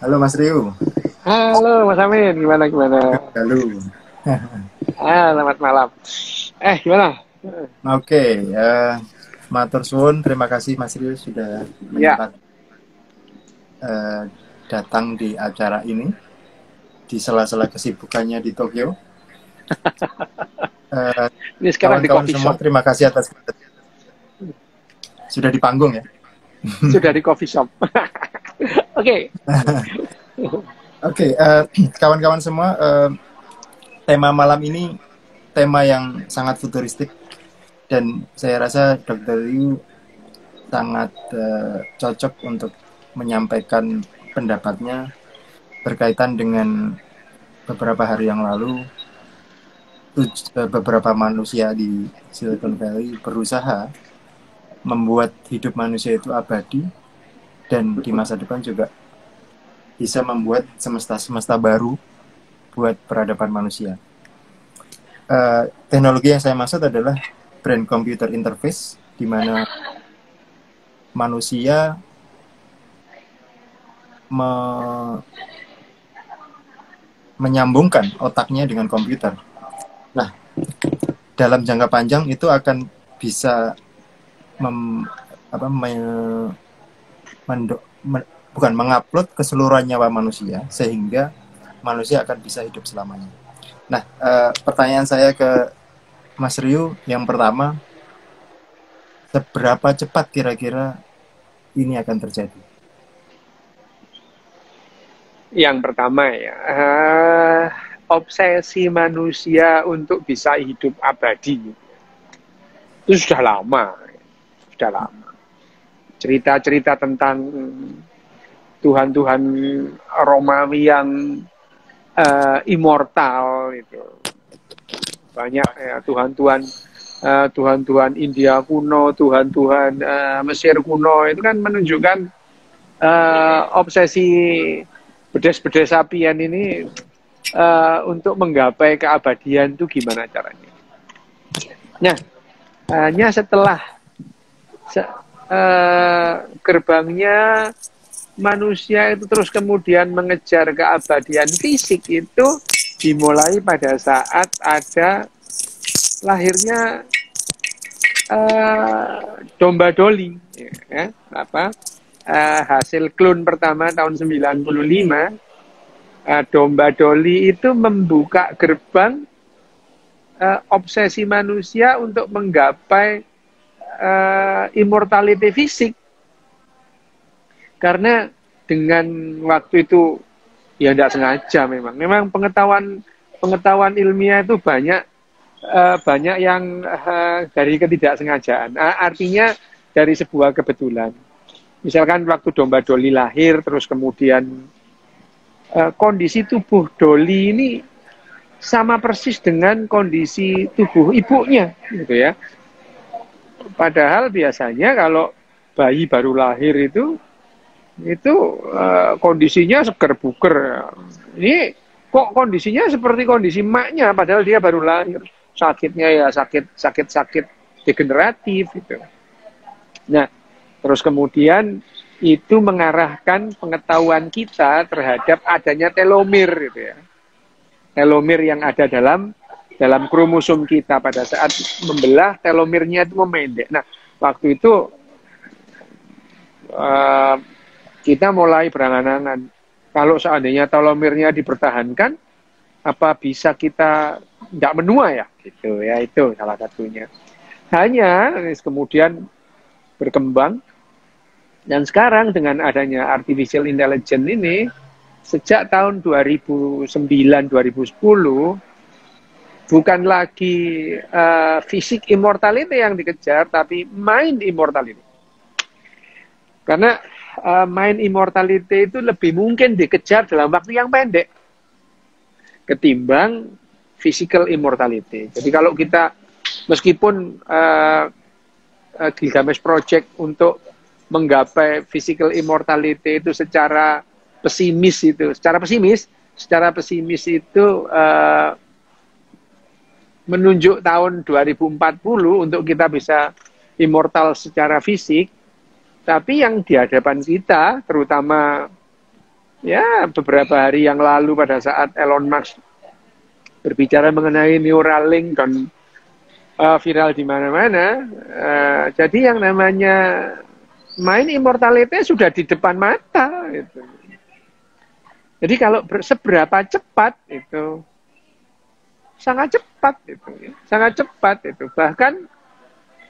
Halo Mas Riu. Halo Mas Amin, gimana gimana? Halo. Selamat malam. Gimana? Oke, matur suwun. Terima kasih Mas Riu sudah Ya, menyempat eh, datang di acara ini di sela-sela kesibukannya di Tokyo. Eh, ini sekarang di Kawan-kawan coffee semua, shop. terima kasih atas sudah di panggung ya. Sudah di coffee shop. Oke. Oke, kawan-kawan semua, tema malam ini tema yang sangat futuristik dan saya rasa Dr. Riu sangat cocok untuk menyampaikan pendapatnya berkaitan dengan beberapa hari yang lalu beberapa manusia di Silicon Valley berusaha membuat hidup manusia itu abadi dan di masa depan juga bisa membuat semesta-semesta baru buat peradaban manusia. Teknologi yang saya maksud adalah brain computer interface, di mana manusia menyambungkan otaknya dengan komputer. Nah, dalam jangka panjang itu akan bisa mem, apa, me, mendo, me, bukan mengupload keseluruhan nyawa manusia sehingga manusia akan bisa hidup selamanya. Nah, pertanyaan saya ke Mas Ryu yang pertama, seberapa cepat kira-kira ini akan terjadi? Yang pertama ya, obsesi manusia untuk bisa hidup abadi itu sudah lama, sudah lama. Cerita-cerita tentang Tuhan-Tuhan Romawi yang immortal itu banyak ya, Tuhan-Tuhan India kuno, Tuhan-Tuhan Mesir kuno itu kan menunjukkan obsesi bedes-bedes sapian ini untuk menggapai keabadian itu gimana caranya. Nah, hanya setelah gerbangnya manusia itu terus kemudian mengejar keabadian fisik itu dimulai pada saat ada lahirnya domba Dolly, ya, hasil klon pertama tahun 95. Domba Dolly itu membuka gerbang obsesi manusia untuk menggapai immortality fisik, karena dengan waktu itu ya tidak sengaja memang pengetahuan ilmiah itu banyak yang dari ketidaksengajaan. Artinya dari sebuah kebetulan. Misalkan waktu domba Dolly lahir, terus kemudian kondisi tubuh Dolly ini sama persis dengan kondisi tubuh ibunya, gitu ya. Padahal biasanya kalau bayi baru lahir itu kondisinya seger buger. Ini kok kondisinya seperti kondisi emaknya, padahal dia baru lahir. Sakitnya ya sakit degeneratif gitu. Nah, terus kemudian itu mengarahkan pengetahuan kita terhadap adanya telomir gitu ya. Telomir yang ada dalam kromosom kita pada saat membelah, telomirnya itu memendek. Nah, waktu itu kita mulai berangan-angan, kalau seandainya telomirnya dipertahankan, apa bisa kita tidak menua ya? Gitu ya, itu salah satunya. Hanya kemudian berkembang, dan sekarang dengan adanya artificial intelligence ini, sejak tahun 2009-2010, bukan lagi fisik immortality yang dikejar, tapi mind immortality. Karena mind immortality itu lebih mungkin dikejar dalam waktu yang pendek ketimbang physical immortality. Jadi kalau kita, meskipun Gilgamesh Project untuk menggapai physical immortality itu secara pesimis itu menunjuk tahun 2040 untuk kita bisa immortal secara fisik, tapi yang di hadapan kita, terutama ya beberapa hari yang lalu pada saat Elon Musk berbicara mengenai Neuralink dan viral di mana-mana. Jadi yang namanya main immortality sudah di depan mata. Gitu. Jadi kalau seberapa cepat itu, sangat cepat itu, sangat cepat itu. Bahkan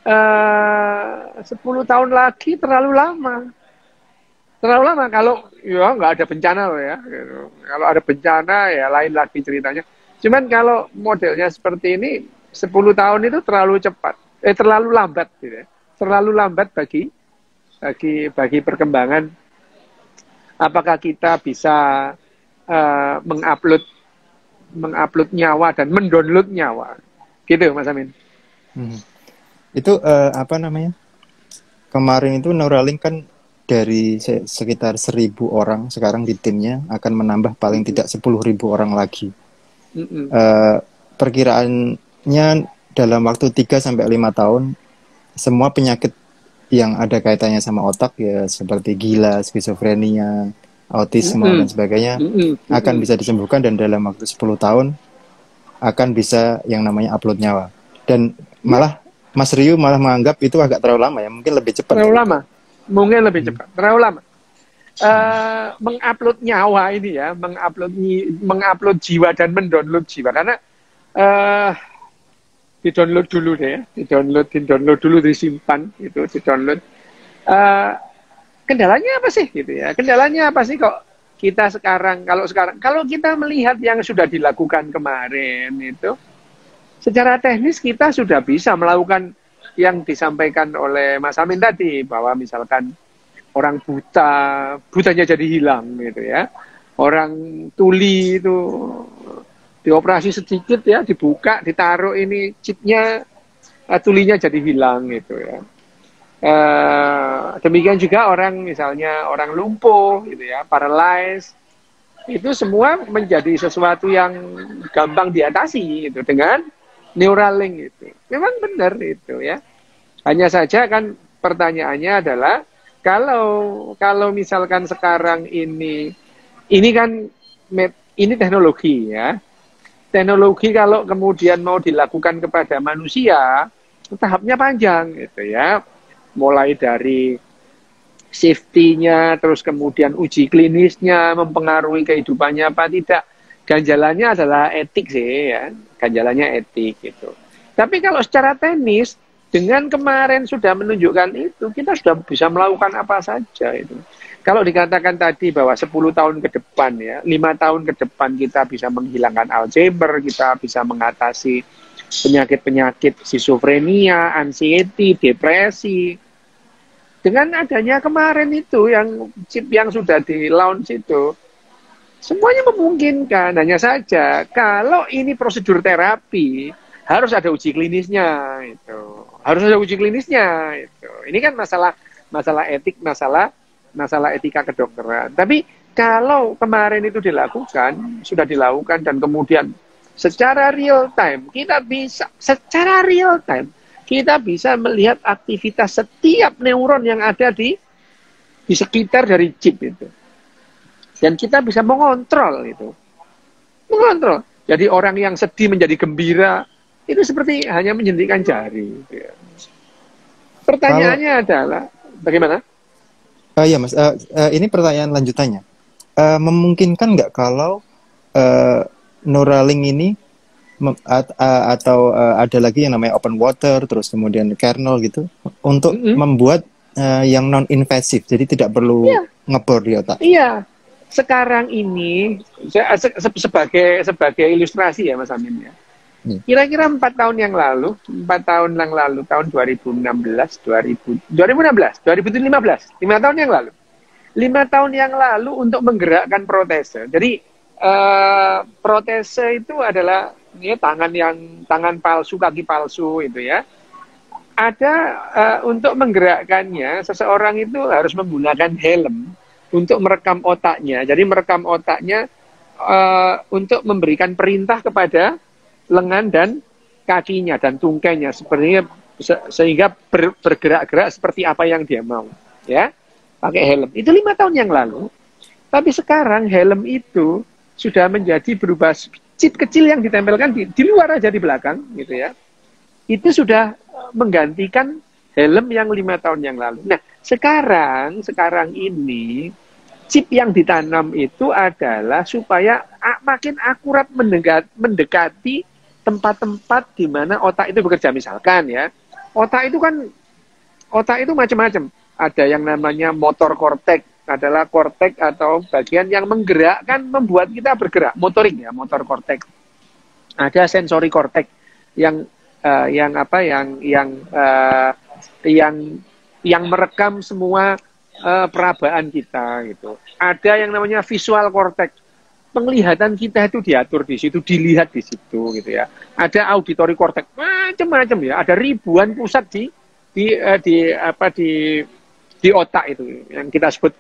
10 tahun lagi terlalu lama. Terlalu lama kalau ya nggak ada bencana loh ya. Gitu. Kalau ada bencana ya lain lagi ceritanya. Cuman kalau modelnya seperti ini 10 tahun itu terlalu cepat, terlalu lambat, gitu ya. Terlalu lambat bagi perkembangan. Apakah kita bisa mengupload nyawa dan mendownload nyawa, gitu Mas Amin? Itu apa namanya? Kemarin itu Neuralink kan dari sekitar 1.000 orang sekarang di timnya akan menambah paling tidak 10.000 orang lagi. Perkiraannya dalam waktu 3-5 tahun semua penyakit yang ada kaitannya sama otak ya seperti gila, skizofrenia, autisme dan sebagainya akan bisa disembuhkan dan dalam waktu 10 tahun akan bisa yang namanya upload nyawa. Dan malah Mas Ryu malah menganggap itu agak terlalu lama ya, mungkin lebih cepat. Terlalu lama, mungkin lebih cepat, terlalu lama. Mengupload nyawa ini ya, mengupload jiwa dan mendownload jiwa, karena di-download dulu deh, di-download dulu, disimpan itu, di-download. Kendalanya apa sih gitu ya? Kendalanya apa sih kok kita kalau kita melihat yang sudah dilakukan kemarin itu, secara teknis kita sudah bisa melakukan yang disampaikan oleh Mas Amin tadi, bahwa misalkan orang butanya jadi hilang gitu ya. Orang tuli itu dioperasi sedikit ya, dibuka, ditaruh ini chipnya, tulinya jadi hilang gitu ya. Demikian juga misalnya orang lumpuh gitu ya, paralyzed, itu semua menjadi sesuatu yang gampang diatasi gitu dengan Neuralink itu. Memang benar itu ya. Hanya saja kan pertanyaannya adalah kalau misalkan sekarang ini kan ini teknologi ya. Teknologi kalau kemudian mau dilakukan kepada manusia, tahapnya panjang gitu ya. Mulai dari safety-nya, terus kemudian uji klinisnya, mempengaruhi kehidupannya apa tidak. Ganjalannya adalah etik sih ya, ganjalannya etik gitu. Tapi kalau secara teknis, dengan kemarin sudah menunjukkan itu, kita sudah bisa melakukan apa saja itu. Kalau dikatakan tadi bahwa 10 tahun ke depan ya, 5 tahun ke depan kita bisa menghilangkan Alzheimer, kita bisa mengatasi penyakit-penyakit schizophrenia, anxiety, depresi. Dengan adanya kemarin itu, yang chip yang sudah di-launch itu, semuanya memungkinkan. Hanya saja kalau ini prosedur terapi harus ada uji klinisnya itu. Harus ada uji klinisnya itu. Ini kan masalah etik, masalah etika kedokteran. Tapi kalau kemarin itu sudah dilakukan dan kemudian secara real time kita bisa melihat aktivitas setiap neuron yang ada di sekitar dari chip itu. Dan kita bisa mengontrol itu. Mengontrol. Jadi orang yang sedih menjadi gembira, itu seperti hanya menjentikan jari. Pertanyaannya adalah, bagaimana? Ya Mas, ini pertanyaan lanjutannya. Memungkinkan nggak kalau Neuralink ini atau ada lagi yang namanya open water, terus kemudian kernel gitu, untuk membuat yang non-invasif, jadi tidak perlu ngebor di otak? Iya. Sekarang ini sebagai ilustrasi ya Mas Amin ya. Kira-kira 4 tahun yang lalu, tahun 2016, 2015, 5 tahun yang lalu. 5 tahun yang lalu untuk menggerakkan protese. Jadi protese itu adalah ya, tangan palsu, kaki palsu itu ya. Ada untuk menggerakkannya, seseorang itu harus menggunakan helm untuk merekam otaknya. Jadi merekam otaknya untuk memberikan perintah kepada lengan dan kakinya dan tungkainya sehingga bergerak-gerak seperti apa yang dia mau, ya, pakai helm. Itu 5 tahun yang lalu. Tapi sekarang helm itu sudah menjadi berubah chip kecil yang ditempelkan di luar aja di belakang gitu ya. Itu sudah menggantikan helm yang 5 tahun yang lalu. Nah, sekarang ini chip yang ditanam itu adalah supaya makin akurat mendekati tempat-tempat di mana otak itu bekerja. Misalkan ya, otak itu macam-macam. Ada yang namanya motor korteks, adalah korteks atau bagian yang menggerakkan, membuat kita bergerak, motorik ya, motor korteks. Ada sensori korteks yang merekam semua perabaan kita gitu. Ada yang namanya visual cortex. Penglihatan kita itu diatur di situ, dilihat di situ gitu ya. Ada auditory cortex, macam-macam ya. Ada ribuan pusat di otak itu yang kita sebut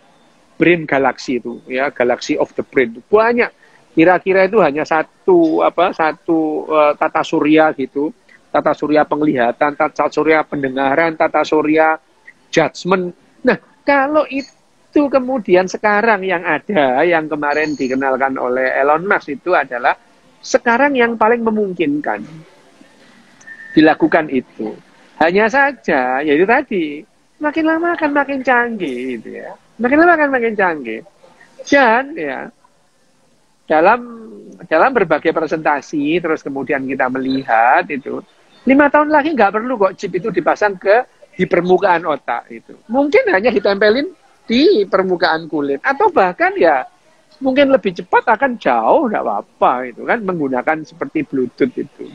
brain galaxy itu ya, galaxy of the brain. Banyak. Kira-kira itu hanya satu tata surya gitu. Tata surya penglihatan, tata surya pendengaran, tata surya judgment. Nah, kalau itu kemudian sekarang yang ada, yang kemarin dikenalkan oleh Elon Musk itu adalah sekarang yang paling memungkinkan dilakukan itu. Hanya saja, yaitu tadi, makin lama akan makin canggih, gitu ya. Makin lama akan makin canggih. Dan ya, dalam berbagai presentasi, terus kemudian kita melihat itu, 5 tahun lagi nggak perlu kok chip itu dipasang di permukaan otak itu. Mungkin hanya ditempelin di permukaan kulit. Atau bahkan ya, mungkin lebih cepat akan jauh, nggak apa-apa itu kan, menggunakan seperti Bluetooth itu.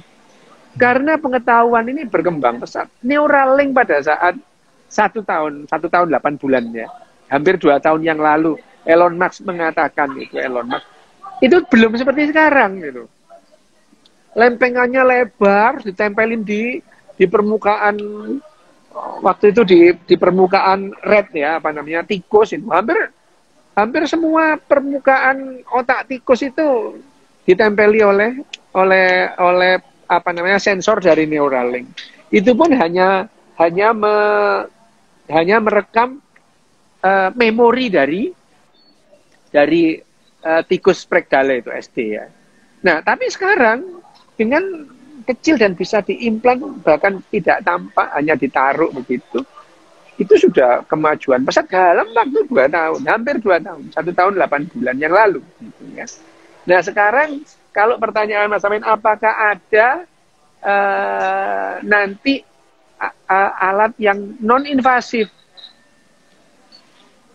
Karena pengetahuan ini berkembang pesat. Neuralink pada saat 1 tahun 8 bulan ya, hampir 2 tahun yang lalu, Elon Musk mengatakan itu, itu belum seperti sekarang gitu. Lempengannya lebar, ditempelin di permukaan, waktu itu di permukaan rat ya, tikus itu. Hampir semua permukaan otak tikus itu ditempeli oleh sensor dari Neuralink. Itu pun hanya merekam memori dari tikus Spregale itu SD ya. Nah, tapi sekarang dengan kecil dan bisa diimplan, bahkan tidak tampak, hanya ditaruh begitu, itu sudah kemajuan pesat dalam waktu 2 tahun, hampir 2 tahun, 1 tahun 8 bulan yang lalu gitu ya. Nah, sekarang kalau pertanyaan Mas Amin, apakah ada nanti alat yang non-invasif?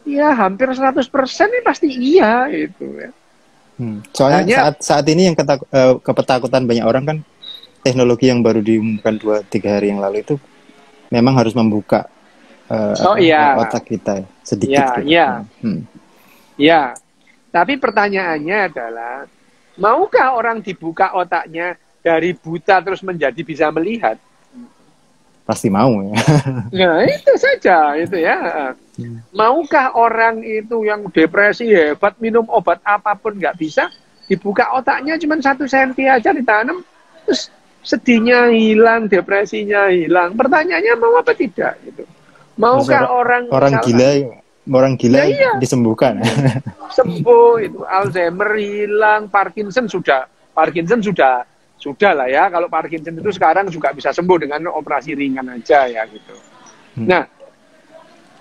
Ya, hampir 100% ini pasti iya itu ya. Soalnya saat ini yang ketakutan banyak orang kan, teknologi yang baru diumumkan 2-3 hari yang lalu itu memang harus membuka otak kita sedikit. Ya. Tapi pertanyaannya adalah, maukah orang dibuka otaknya dari buta terus menjadi bisa melihat? Pasti mau ya. Nah, itu saja itu ya. Maukah orang itu yang depresi hebat, minum obat apapun nggak bisa, dibuka otaknya cuma 1 senti aja ditanam, terus sedihnya hilang, depresinya hilang. Pertanyaannya mau apa tidak gitu. Maukah orang gila ya, disembuhkan? Sembuh itu, Alzheimer hilang, Parkinson sudah lah ya. Kalau Parkinson itu sekarang juga bisa sembuh dengan operasi ringan aja ya gitu. Nah,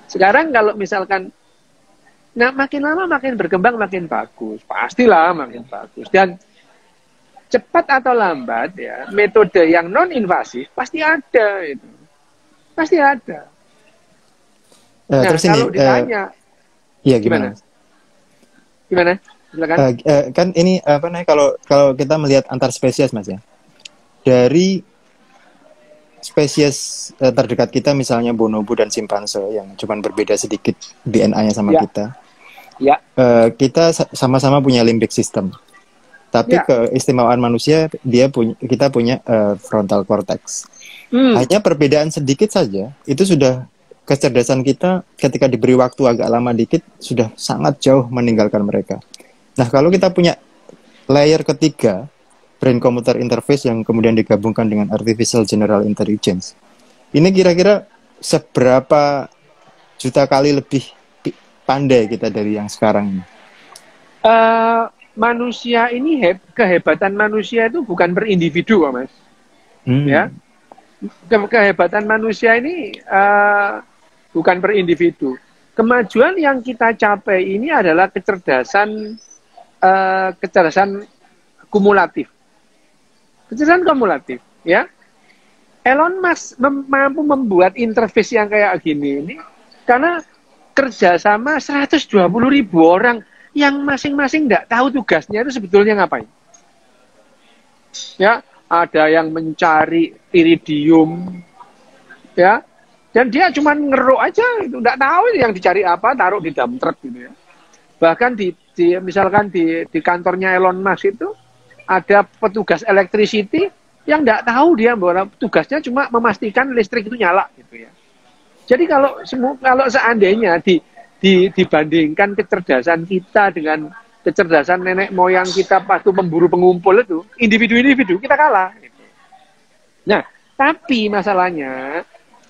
sekarang kalau misalkan, makin lama makin berkembang makin bagus, pastilah makin bagus. Dan cepat atau lambat ya, metode yang non invasif pasti ada itu, pasti ada. Terus kalau ini, ditanya, gimana? Silakan. Kan ini kalau kita melihat antar spesies Mas ya, dari spesies terdekat kita misalnya bonobo dan simpanse yang cuma berbeda sedikit DNA-nya sama kita. Ya. Kita sama-sama punya limbic system. Tapi keistimewaan manusia kita punya frontal cortex. Hanya perbedaan sedikit saja itu sudah kecerdasan kita ketika diberi waktu agak lama dikit sudah sangat jauh meninggalkan mereka. Nah, kalau kita punya layer ketiga, brain computer interface yang kemudian digabungkan dengan artificial general intelligence, ini kira-kira seberapa juta kali lebih pandai kita dari yang sekarang ini? Manusia ini kehebatan manusia itu bukan per individu, Mas. Ya, kehebatan manusia ini bukan per individu. Kemajuan yang kita capai ini adalah kecerdasan kumulatif. Kecerdasan kumulatif, ya. Elon Musk mampu membuat interface yang kayak gini ini karena kerjasama 120.000 orang yang masing-masing tidak tahu tugasnya itu sebetulnya ngapain. Ya, ada yang mencari iridium, ya, dan dia cuma ngeruk aja, itu tidak tahu yang dicari apa, taruh di dump truck gitu ya. Bahkan misalkan di kantornya Elon Musk itu ada petugas electricity yang tidak tahu dia bahwa tugasnya cuma memastikan listrik itu nyala gitu ya. Jadi kalau seandainya dibandingkan kecerdasan kita dengan kecerdasan nenek moyang kita waktu pemburu pengumpul itu, individu-individu kita kalah. Gitu. Nah, tapi masalahnya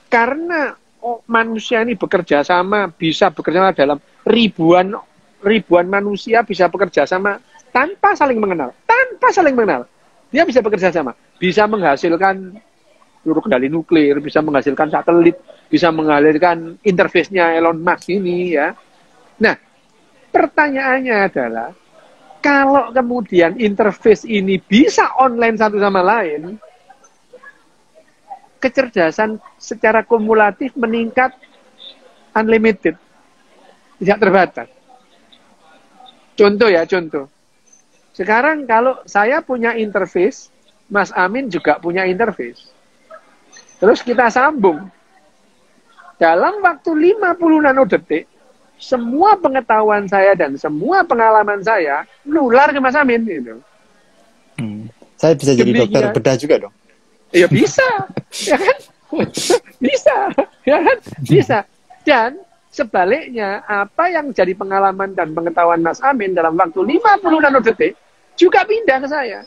karena manusia ini bekerja sama, bisa bekerja sama dalam ribuan manusia bisa bekerja sama tanpa saling mengenal, dia bisa bekerja sama, bisa menghasilkan peluru kendali nuklir, bisa menghasilkan satelit, bisa menghasilkan interface-nya Elon Musk ini ya. Nah, pertanyaannya adalah kalau kemudian interface ini bisa online satu sama lain, kecerdasan secara kumulatif meningkat unlimited, tidak terbatas. Contoh. Sekarang kalau saya punya interface, Mas Amin juga punya interface. Terus kita sambung. Dalam waktu 50 nanodetik, semua pengetahuan saya dan semua pengalaman saya nular ke Mas Amin. Gitu. Saya bisa jadi dokter bedah juga dong? Ya bisa, ya kan? Bisa, ya kan? Bisa. Dan sebaliknya, apa yang jadi pengalaman dan pengetahuan Mas Amin dalam waktu 50 nanodetik juga pindah ke saya.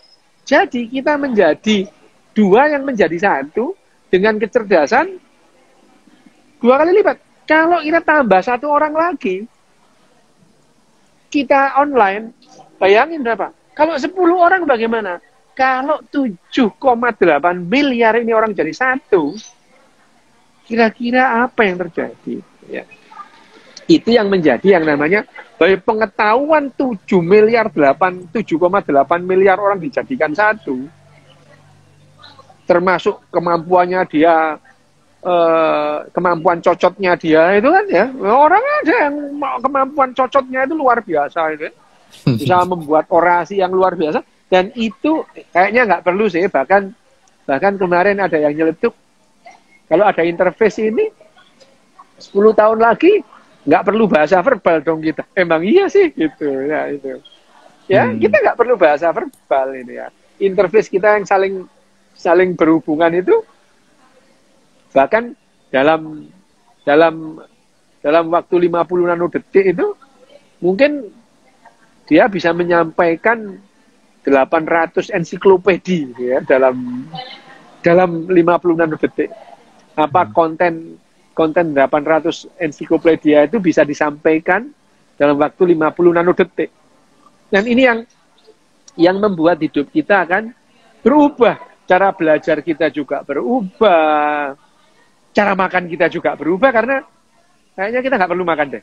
Jadi kita menjadi dua yang menjadi satu dengan kecerdasan 2 kali lipat. Kalau kita tambah 1 orang lagi, kita online, bayangin berapa? Kalau 10 orang bagaimana? Kalau 7,8 miliar ini orang jadi satu, kira-kira apa yang terjadi? Ya. Itu yang menjadi yang namanya dari pengetahuan 7,8 miliar orang dijadikan satu, termasuk kemampuannya dia, kemampuan cocotnya dia itu kan ya, orang ada yang kemampuan cocotnya itu luar biasa itu, bisa membuat orasi yang luar biasa, dan itu kayaknya nggak perlu sih, bahkan kemarin ada yang nyeletuk kalau ada interface ini 10 tahun lagi nggak perlu bahasa verbal dong kita. Emang iya sih gitu ya itu. Ya kita nggak perlu bahasa verbal ini ya. Interface kita yang saling berhubungan itu bahkan dalam waktu 50 nanodetik itu mungkin dia bisa menyampaikan 800 ensiklopedi ya dalam 50 nanodetik. Apa konten 800 ensiklopedia itu bisa disampaikan dalam waktu 50 nanodetik. Dan ini yang membuat hidup kita akan berubah. Cara belajar kita juga berubah. Cara makan kita juga berubah karena kayaknya kita nggak perlu makan deh.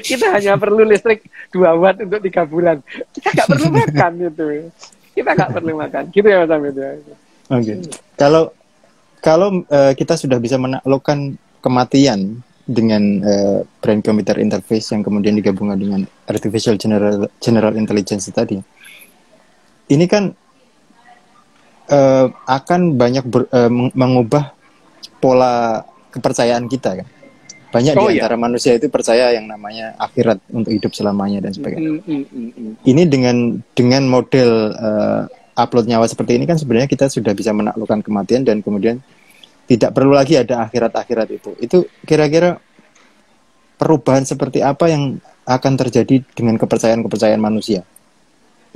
Kita hanya perlu listrik 2 watt untuk 3 bulan. Kita nggak perlu makan gitu. Kita nggak perlu makan. Gitu ya Mas Amit ya. Oke. Kalau kita sudah bisa menaklukkan kematian dengan brain computer interface yang kemudian digabungkan dengan artificial general intelligence tadi, ini kan akan banyak mengubah pola kepercayaan kita kan. Banyak di antara manusia itu percaya yang namanya akhirat untuk hidup selamanya dan sebagainya. Ini dengan model upload nyawa seperti ini kan sebenarnya kita sudah bisa menaklukkan kematian dan kemudian tidak perlu lagi ada akhirat-akhirat itu. Itu kira-kira perubahan seperti apa yang akan terjadi dengan kepercayaan manusia?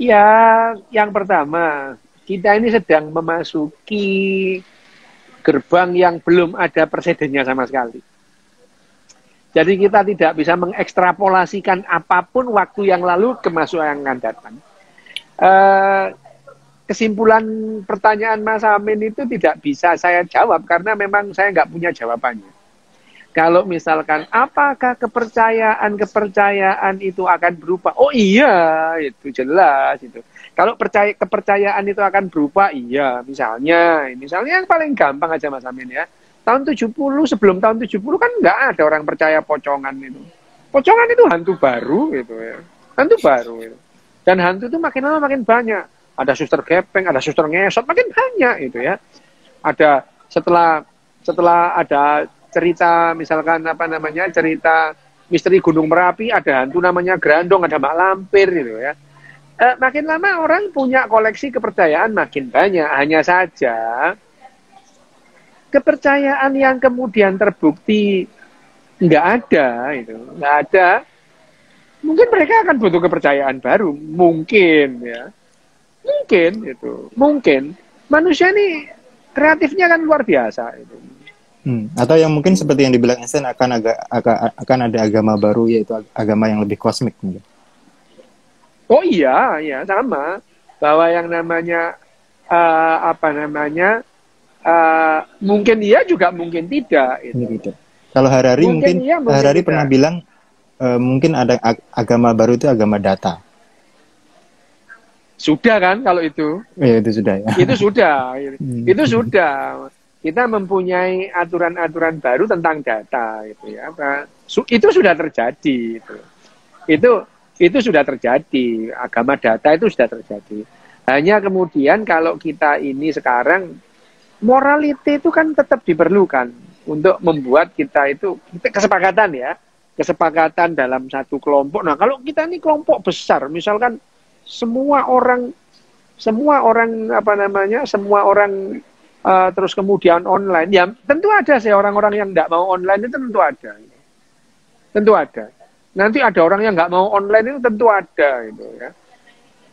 Ya, yang pertama, kita ini sedang memasuki gerbang yang belum ada presidennya sama sekali. Jadi kita tidak bisa mengekstrapolasikan apapun waktu yang lalu ke masa yang akan datang. Kesimpulan pertanyaan Mas Amin itu tidak bisa saya jawab karena memang saya nggak punya jawabannya. Kalau misalkan apakah kepercayaan itu akan berubah? Oh iya, itu jelas itu. Kalau kepercayaan itu akan berubah, iya. Misalnya yang paling gampang aja Mas Amin ya. Tahun 70, sebelum tahun 70 kan nggak ada orang percaya pocongan itu. Pocongan itu hantu baru gitu ya. Hantu baru itu. Dan hantu itu makin lama makin banyak. Ada suster gepeng, ada suster ngesot, makin banyak itu ya. Ada setelah ada cerita misalkan cerita misteri Gunung Merapi, ada hantu namanya Grandong, ada Mak Lampir gitu ya. Makin lama orang punya koleksi kepercayaan makin banyak. Hanya saja kepercayaan yang kemudian terbukti nggak ada itu, nggak ada. Mungkin mereka akan butuh kepercayaan baru, mungkin ya. Mungkin manusia ini kreatifnya kan luar biasa itu. Atau yang mungkin seperti yang dibilang Einstein akan ada agama baru, yaitu agama yang lebih kosmik mungkin. Oh iya sama, bahwa yang namanya mungkin iya juga mungkin tidak itu. Kalau Harari mungkin Harari pernah bilang mungkin ada agama baru itu agama data. Sudah kan kalau itu? Ya, itu sudah ya. Itu sudah. Kita mempunyai aturan-aturan baru tentang data gitu ya. Itu sudah terjadi itu sudah terjadi. Agama data itu sudah terjadi. Hanya kemudian kalau kita ini sekarang morality itu kan tetap diperlukan untuk membuat kita itu kesepakatan dalam satu kelompok. Nah, kalau kita ini kelompok besar, misalkan semua orang terus kemudian online, ya tentu ada sih orang-orang yang nggak mau online itu tentu ada. Nanti ada orang yang nggak mau online itu tentu ada gitu ya.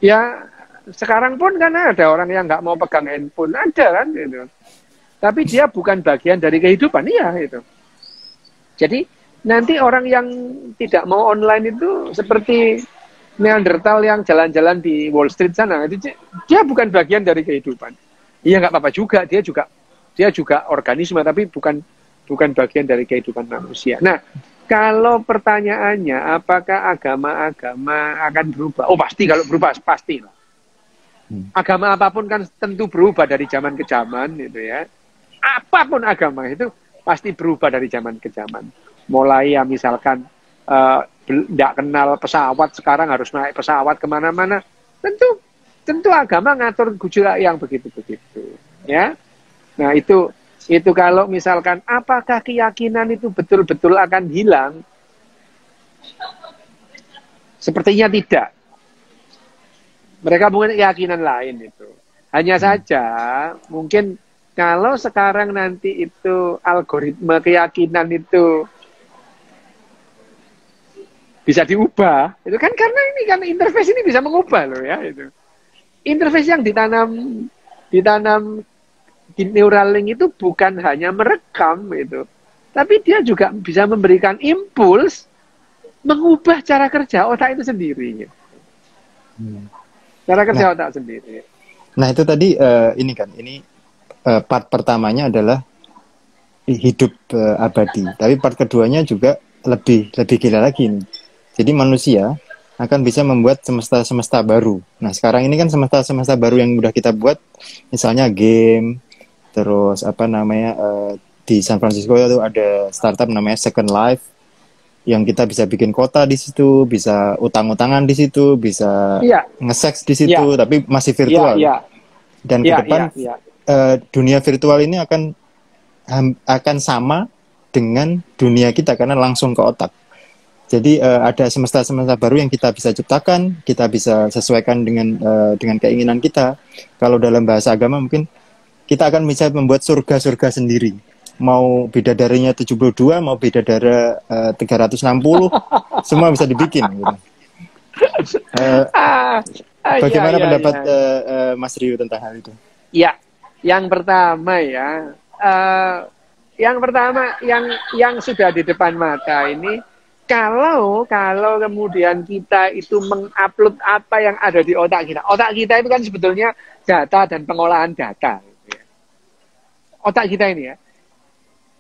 Ya sekarang pun kan ada orang yang nggak mau pegang handphone, ada kan gitu. Tapi dia bukan bagian dari kehidupan, iya itu. Jadi nanti orang yang tidak mau online itu seperti Neanderthal yang jalan-jalan di Wall Street sana, itu dia bukan bagian dari kehidupan. Iya nggak apa-apa juga, dia juga organisme, tapi bukan bagian dari kehidupan manusia. Nah, kalau pertanyaannya apakah agama-agama akan berubah? Oh pasti, kalau berubah pasti lah. Agama apapun kan tentu berubah dari zaman ke zaman, gitu ya. Apapun agama itu pasti berubah dari zaman ke zaman. Mulai ya misalkan tidak kenal pesawat, sekarang harus naik pesawat kemana-mana. Tentu agama ngatur gejolak yang begitu-begitu, ya. Nah itu kalau misalkan apakah keyakinan itu betul-betul akan hilang? Sepertinya tidak. Mereka punya keyakinan lain itu. Hanya saja mungkin kalau sekarang nanti itu algoritma keyakinan itu bisa diubah, itu kan karena ini kan interface ini bisa mengubah loh ya itu. Interface yang ditanam di Neuralink itu bukan hanya merekam itu, tapi dia juga bisa memberikan impuls mengubah cara kerja otak itu sendiri. Cara kerja otak sendiri. Nah itu tadi part pertamanya adalah hidup abadi, tapi part keduanya juga lebih gila lagi nih. Jadi manusia akan bisa membuat semesta baru. Nah sekarang ini kan semesta baru yang udah kita buat, misalnya game, terus di San Francisco itu ada startup namanya Second Life, yang kita bisa bikin kota di situ, bisa utang-utangan di situ, bisa nge-seks di situ, tapi masih virtual. Dan ke depan dunia virtual ini akan sama dengan dunia kita karena langsung ke otak. Jadi ada semesta baru yang kita bisa ciptakan, kita bisa sesuaikan dengan keinginan kita. Kalau dalam bahasa agama mungkin kita akan bisa membuat surga-surga sendiri. Mau bidadarinya 72, mau bidadara 360, semua bisa dibikin. Gitu. Bagaimana pendapat Mas Rio tentang hal itu? Ya, yang pertama ya, yang pertama yang sudah di depan mata ini, kalau kemudian kita itu mengupload apa yang ada di otak kita. Otak kita itu kan sebetulnya data dan pengolahan data. Otak kita ini ya.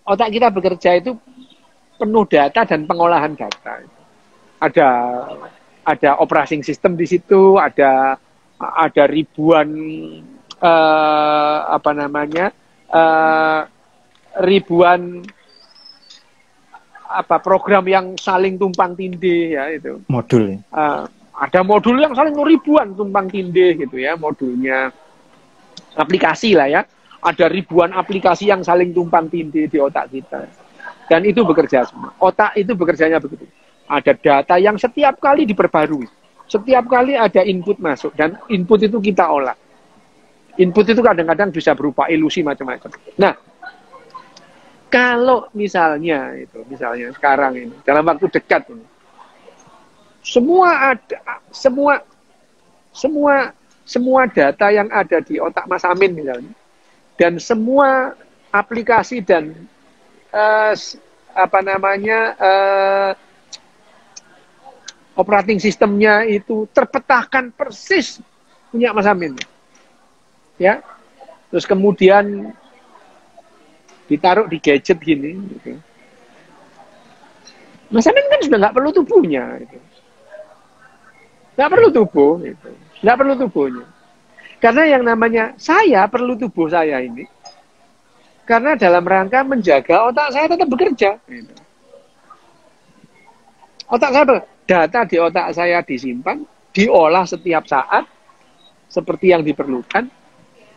Otak kita bekerja itu penuh data dan pengolahan data. Ada operating system di situ, ada ribuan ribuan program yang saling tumpang tindih ya itu. Modul. Ada modul yang saling ribuan tumpang tindih gitu ya, modulnya aplikasi lah ya. Ada ribuan aplikasi yang saling tumpang tindih di otak kita. Dan itu bekerja semua. Otak itu bekerjanya begitu. Ada data yang setiap kali diperbarui. Setiap kali ada input masuk. Dan input itu kita olah. Input itu kadang-kadang bisa berupa ilusi macam-macam. Nah, kalau misalnya sekarang ini, dalam waktu dekat ini, semua data yang ada di otak Mas Amin misalnya, dan semua aplikasi dan operating sistemnya itu terpetakan persis punya Mas Amin. Ya, terus kemudian ditaruh di gadget gini. Gitu. Mas Amin kan sudah nggak perlu tubuhnya. Gitu. Nggak perlu tubuh. Gitu. Nggak perlu tubuhnya. Karena yang namanya saya perlu tubuh saya ini. Karena dalam rangka menjaga otak saya tetap bekerja. Gitu. Otak saya, data di otak saya disimpan, diolah setiap saat, seperti yang diperlukan.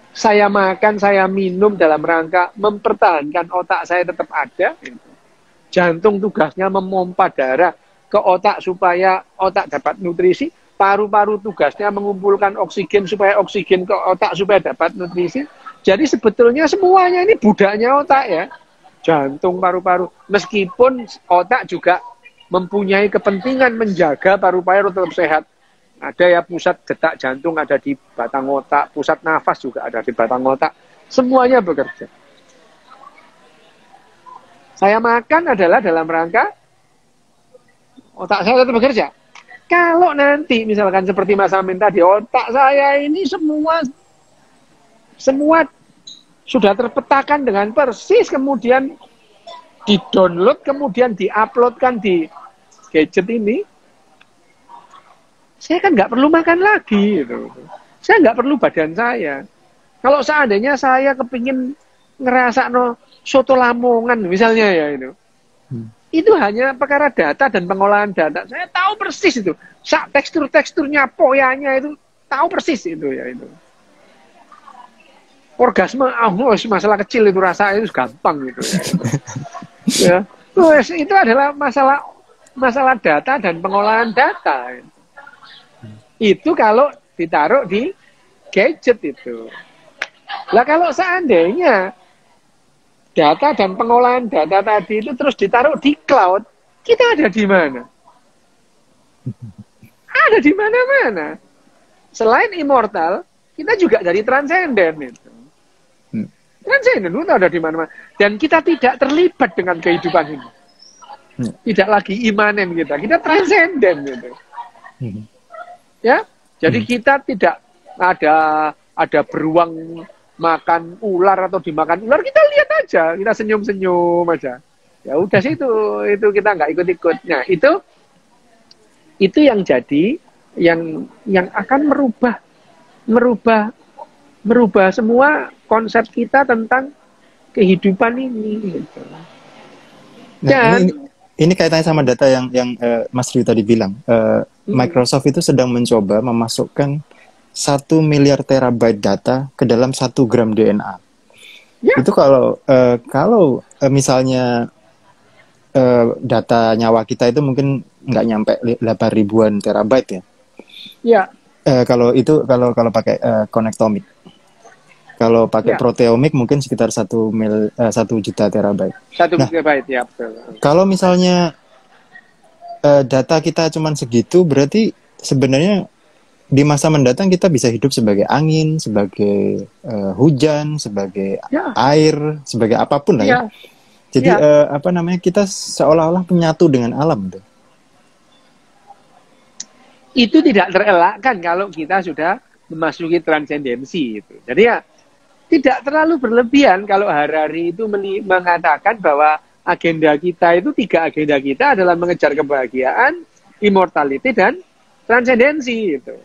Saya makan, saya minum dalam rangka mempertahankan otak saya tetap ada. Gitu. Jantung tugasnya memompa darah ke otak supaya otak dapat nutrisi. Paru-paru tugasnya mengumpulkan oksigen supaya oksigen ke otak supaya dapat nutrisi. Jadi sebetulnya semuanya ini budaknya otak ya. Jantung, paru-paru. Meskipun otak juga mempunyai kepentingan menjaga paru-paru tetap sehat. Ada ya pusat detak jantung ada di batang otak, pusat nafas juga ada di batang otak. Semuanya bekerja. Saya makan adalah dalam rangka otak saya tetap bekerja. Kalau nanti misalkan seperti Mas Amin tadi, otak saya ini semua sudah terpetakan dengan persis, kemudian di-download, kemudian di-uploadkan di gadget ini, saya kan nggak perlu makan lagi. Gitu. Saya nggak perlu badan saya. Kalau seandainya saya kepingin ngerasa soto Lamongan misalnya ya itu. Itu hanya perkara data dan pengolahan data. Saya tahu persis itu. Teksturnya, poyanya itu tahu persis itu ya itu. Orgasme, masalah kecil itu rasa itu gampang gitu ya. Ya. Itu adalah masalah data dan pengolahan data. Itu kalau ditaruh di gadget itu. Lah kalau seandainya data dan pengolahan data tadi itu terus ditaruh di cloud, kita ada di mana? Ada di mana-mana. Selain immortal, kita juga dari transenden itu. Transenden itu ada di mana-mana. Dan kita tidak terlibat dengan kehidupan ini. Tidak lagi imanen kita transenden gitu. Ya, jadi kita tidak ada beruang makan ular atau dimakan ular, kita lihat aja, kita senyum-senyum aja. Ya udah sih itu kita nggak ikut-ikut. Nah, itu yang jadi yang akan merubah semua konsep kita tentang kehidupan ini gitu. Nah, ini kaitannya sama data yang Mas Ryu tadi bilang. Microsoft itu sedang mencoba memasukkan 1 miliar terabyte data ke dalam 1 gram DNA. Ya. Itu kalau misalnya data nyawa kita itu mungkin nggak nyampe 8.000-an terabyte ya. Ya. Kalau pakai connectomic. Kalau pakai proteomic mungkin sekitar 1 juta terabyte. 1 terabyte ya betul. Kalau misalnya data kita cuma segitu, berarti sebenarnya di masa mendatang kita bisa hidup sebagai angin, sebagai hujan, sebagai air, sebagai apapun lah ya. Jadi Ya, apa namanya, kita seolah-olah menyatu dengan alam tuh. itu tidak terelakkan kalau kita sudah memasuki transendensi itu. Jadi ya tidak terlalu berlebihan kalau Harari itu mengatakan bahwa agenda kita itu, tiga agenda kita adalah mengejar kebahagiaan, immortality, dan transendensi itu.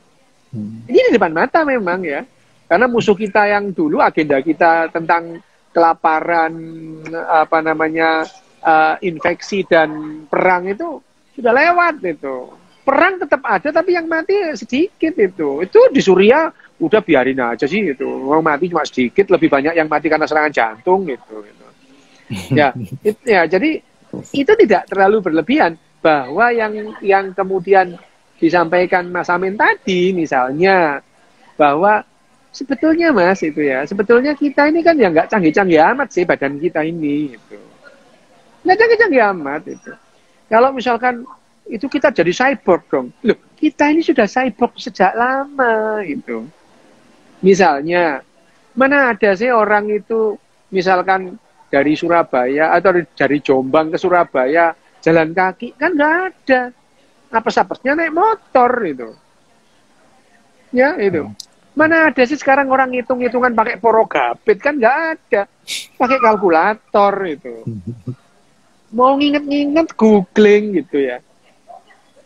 Ini di depan mata memang ya. Karena musuh kita yang dulu, agenda kita tentang kelaparan, apa namanya, infeksi dan perang itu sudah lewat itu. Perang tetap ada tapi yang mati sedikit itu. Itu di Suriah udah biarin aja sih itu. Orang mati cuma sedikit, lebih banyak yang mati karena serangan jantung gitu. Ya, ya, jadi itu tidak terlalu berlebihan bahwa yang kemudian disampaikan Mas Amin tadi misalnya bahwa sebetulnya Mas itu ya, sebetulnya kita ini kan ya nggak canggih-canggih amat sih badan kita ini itu. Nggak canggih-canggih amat itu. Kalau misalkan itu kita jadi cyborg dong. Loh, kita ini sudah cyborg sejak lama itu. Misalnya, mana ada sih orang itu misalkan dari Surabaya atau dari Jombang ke Surabaya jalan kaki, kan nggak ada. Apes-apesnya naik motor itu. Ya, itu. Mana ada sih sekarang orang hitung-hitungan pakai porogapit, kan nggak ada. Pakai kalkulator itu. Mau nginget-nginget googling gitu ya.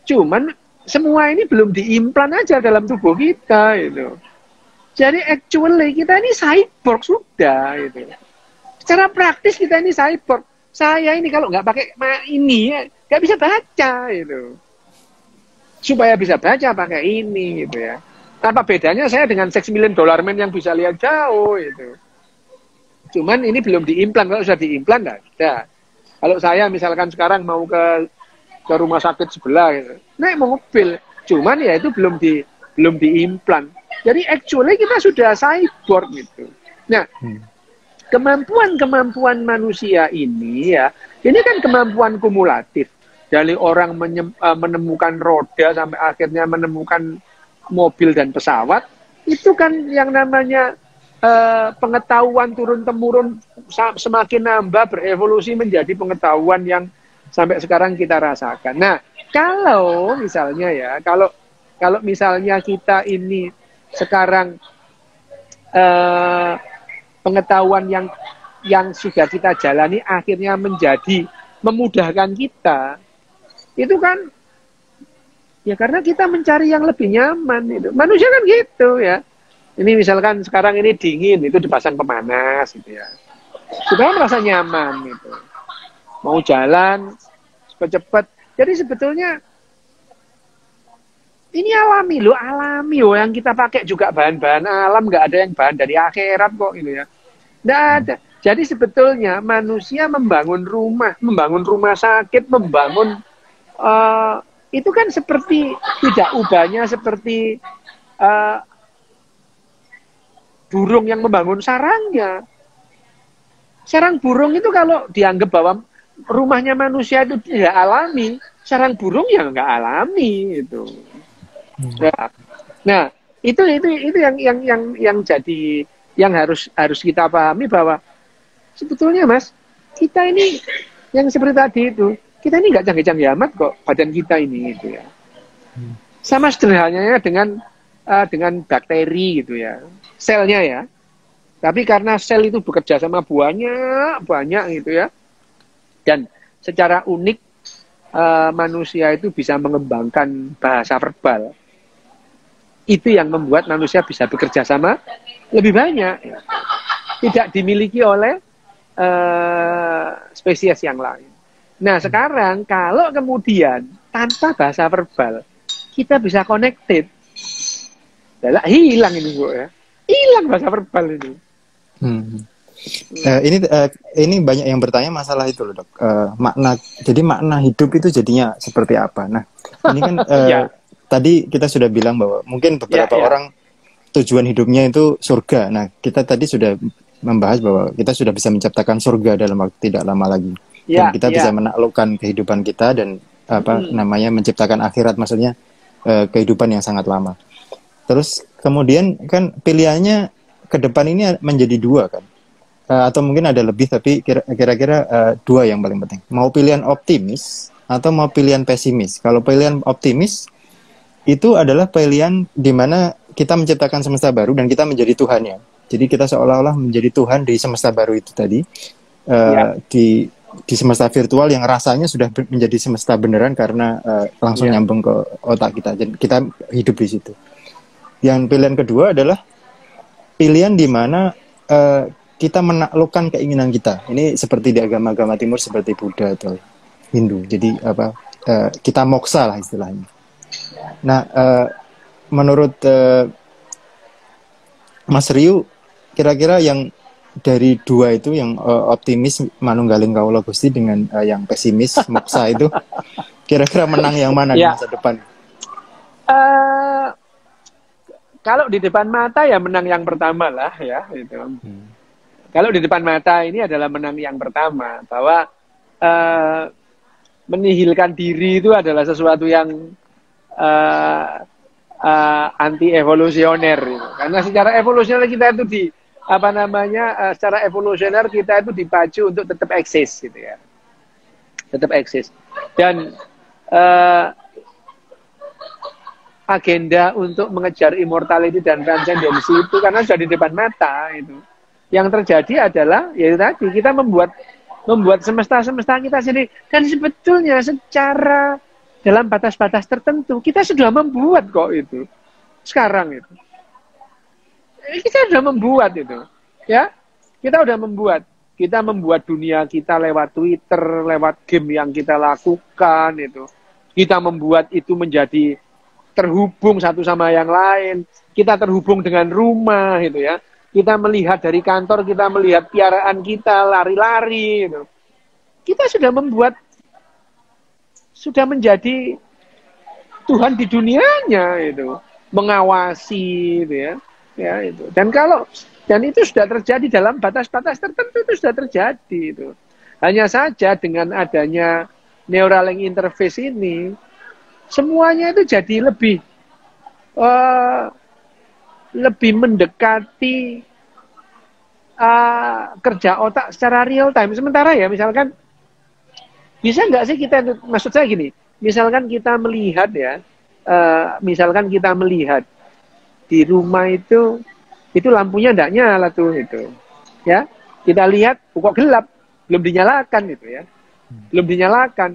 Cuman semua ini belum diimplan aja dalam tubuh kita itu. Jadi actually kita ini cyborg sudah itu. Secara praktis kita ini cyborg. Saya ini kalau nggak pakai ini nggak bisa baca itu. Supaya bisa baca pakai ini gitu ya. Apa bedanya saya dengan $6 million man yang bisa lihat jauh itu. Cuman ini belum diimplan. Kalau sudah diimplan nggak ada. Kalau saya misalkan sekarang mau ke rumah sakit sebelah gitu, naik mobil, cuman ya itu belum diimplan. Jadi actually kita sudah cyborg gitu. Nah, kemampuan manusia ini ya, ini kan kemampuan kumulatif. Dari orang menemukan roda sampai akhirnya menemukan mobil dan pesawat, itu kan yang namanya pengetahuan turun-temurun semakin nambah, berevolusi menjadi pengetahuan yang sampai sekarang kita rasakan. Nah, kalau misalnya ya, kalau misalnya kita ini sekarang pengetahuan yang sudah kita jalani akhirnya menjadi memudahkan kita, itu kan ya karena kita mencari yang lebih nyaman itu. Manusia kan gitu ya. Ini misalkan sekarang ini dingin, itu dipasang pemanas gitu ya. Supaya merasa nyaman gitu. Mau jalan cepat-cepat. Jadi sebetulnya ini alami loh, yang kita pakai juga bahan-bahan alam, nggak ada yang bahan dari akhirat kok gitu ya. Nggak ada. Jadi sebetulnya manusia membangun rumah sakit, membangun itu kan seperti tidak ubahnya seperti burung yang membangun sarangnya. Sarang burung itu kalau dianggap bahwa rumahnya manusia itu tidak alami, sarang burung ya nggak alami itu. Nah, itu yang jadi yang harus kita pahami bahwa sebetulnya Mas, kita ini yang seperti tadi itu, kita ini nggak canggih-canggih amat kok badan kita ini gitu ya. Sama sederhananya dengan bakteri gitu ya, selnya ya. Tapi karena sel itu bekerja sama banyak gitu ya. Dan secara unik manusia itu bisa mengembangkan bahasa verbal. Itu yang membuat manusia bisa bekerja sama lebih banyak. Tidak dimiliki oleh spesies yang lain. Nah sekarang kalau kemudian tanpa bahasa verbal kita bisa connected, hilang ini Bu ya. Hilang bahasa verbal ini. Ini banyak yang bertanya masalah itu loh dok. Jadi makna hidup itu jadinya seperti apa? Nah ini kan Ya. tadi kita sudah bilang bahwa mungkin beberapa orang tujuan hidupnya itu surga. Nah kita tadi sudah membahas bahwa kita sudah bisa menciptakan surga dalam waktu tidak lama lagi. Dan kita bisa menaklukkan kehidupan kita dan namanya menciptakan akhirat, maksudnya kehidupan yang sangat lama. Terus kemudian kan pilihannya ke depan ini menjadi dua kan. atau mungkin ada lebih, tapi kira-kira dua yang paling penting. Mau pilihan optimis atau mau pilihan pesimis. Kalau pilihan optimis itu adalah pilihan di mana kita menciptakan semesta baru dan kita menjadi Tuhannya. Jadi kita seolah-olah menjadi Tuhan di semesta baru itu tadi, di semesta virtual yang rasanya sudah menjadi semesta beneran karena langsung nyambung ke otak kita. Jadi kita hidup di situ. Yang pilihan kedua adalah pilihan di mana kita menaklukkan keinginan kita. Ini seperti di agama-agama timur seperti Buddha atau Hindu. Jadi kita moksa lah istilahnya. Nah, menurut Mas Ryu, kira-kira yang dari dua itu, yang optimis manunggaling kawula Gusti dengan yang pesimis moksa itu, kira-kira menang yang mana di masa depan? Kalau di depan mata ya menang yang pertama lah ya itu. Kalau di depan mata ini adalah menang yang pertama, bahwa menihilkan diri itu adalah sesuatu yang anti evolusioner gitu. Karena secara evolusioner kita itu secara evolusioner kita itu dipacu untuk tetap eksis gitu ya. Tetap eksis. Dan agenda untuk mengejar immortality dan transcendensi itu karena sudah di depan mata itu. Yang terjadi adalah ya tadi kita membuat semesta kita sendiri, dan sebetulnya secara dalam batas-batas tertentu kita sudah membuat kok itu. Sekarang itu. Kita sudah membuat itu. Ya. Kita sudah membuat. Kita membuat dunia kita lewat Twitter, lewat game yang kita lakukan itu. Kita membuat itu menjadi terhubung satu sama yang lain. Kita terhubung dengan rumah gitu ya. Kita melihat dari kantor, kita melihat piaraan kita lari-lari gitu. Kita sudah sudah menjadi Tuhan di dunianya itu, mengawasi itu ya itu. Dan itu sudah terjadi dalam batas-batas tertentu, itu sudah terjadi itu. Hanya saja dengan adanya Neuralink interface ini, semuanya itu jadi lebih mendekati kerja otak secara real time. Sementara ya misalkan, bisa nggak sih kita, maksud saya gini, misalkan kita melihat ya, di rumah itu lampunya nggak nyala tuh itu, ya kita lihat kok gelap, belum dinyalakan itu ya, belum dinyalakan.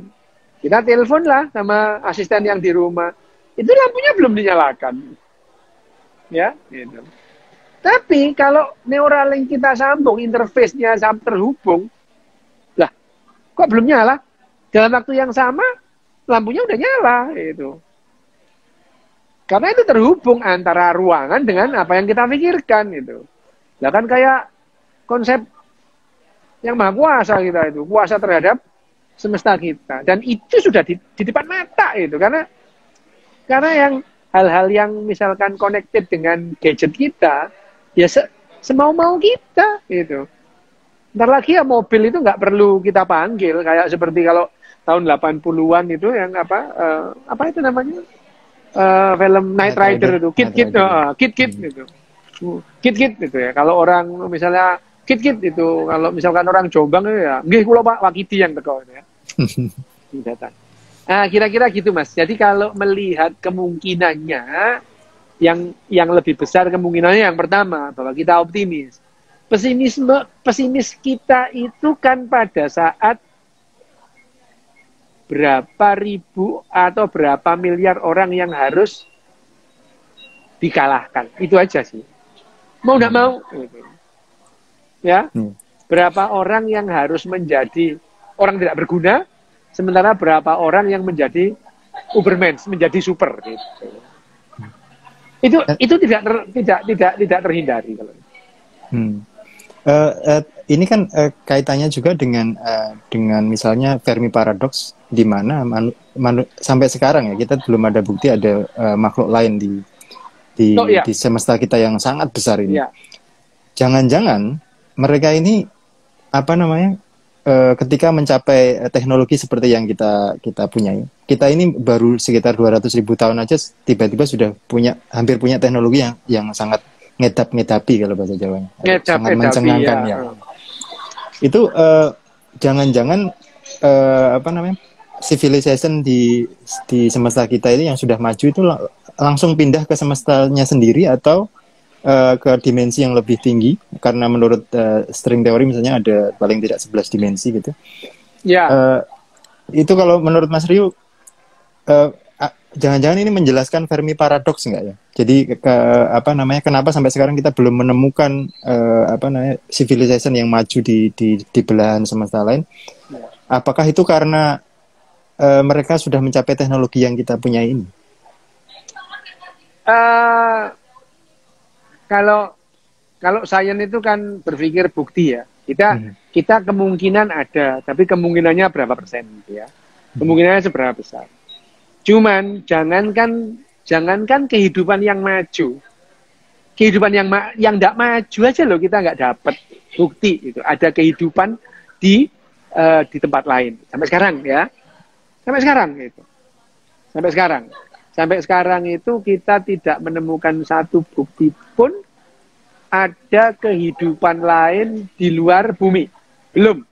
Kita telepon lah sama asisten yang di rumah, itu lampunya belum dinyalakan, ya gitu. Tapi kalau Neuralink kita sambung, interface-nya terhubung, lah kok belum nyala? Dalam waktu yang sama, lampunya udah nyala itu. Karena itu terhubung antara ruangan dengan apa yang kita pikirkan itu. Nah kan kayak konsep yang maha kuasa kita itu, kuasa terhadap semesta kita. Dan itu sudah di depan mata itu. Karena yang hal-hal yang misalkan connected dengan gadget kita, ya semau-mau kita gitu. Ntar lagi ya mobil itu nggak perlu kita panggil, kayak seperti kalau tahun 80-an itu yang apa itu namanya? Film Knight Rider itu, Kit gitu. Kit gitu ya. Kalau orang misalnya Kit itu, kalau misalkan orang Jombang itu ya, nggih kula Pak Wakiti yang teko itu ya. Datang. Nah, kira-kira gitu Mas. Jadi kalau melihat kemungkinannya, yang lebih besar kemungkinannya yang pertama, bahwa kita optimis. Pesimis kita itu kan pada saat berapa ribu atau berapa miliar orang yang harus dikalahkan. Itu aja sih. Mau nggak mau. Gitu. Ya. Berapa orang yang harus menjadi orang tidak berguna, sementara berapa orang yang menjadi Uberman, menjadi super. Gitu. Itu tidak terhindari kalau. Ini kan kaitannya juga dengan misalnya Fermi Paradox, di mana sampai sekarang ya kita belum ada bukti ada makhluk lain di semesta kita yang sangat besar ini. Jangan-jangan mereka ini ketika mencapai teknologi seperti yang kita punya, kita ini baru sekitar 200.000 tahun aja tiba-tiba sudah hampir punya teknologi yang sangat ngedapi kalau bahasa Jawanya, sangat mencengangkan ya. Itu jangan-jangan apa namanya, civilization di semesta kita ini yang sudah maju itu langsung pindah ke semestanya sendiri, atau ke dimensi yang lebih tinggi, karena menurut string teori misalnya ada paling tidak 11 dimensi gitu. Ya. Itu kalau menurut Mas Ryu, jangan-jangan ini menjelaskan Fermi paradox nggak ya? Jadi apa namanya, kenapa sampai sekarang kita belum menemukan apa namanya, civilization yang maju di belahan semesta lain? Apakah itu karena mereka sudah mencapai teknologi yang kita punya ini? Kalau sains itu kan berpikir bukti ya. Kita kemungkinan ada, tapi kemungkinannya berapa persen gitu ya. Kemungkinannya seberapa besar. Cuman jangankan kehidupan yang maju. Kehidupan yang tidak maju aja loh kita nggak dapat bukti itu. Ada kehidupan di tempat lain. Sampai sekarang ya. Sampai sekarang gitu. Sampai sekarang itu kita tidak menemukan satu bukti pun ada kehidupan lain di luar bumi. Belum.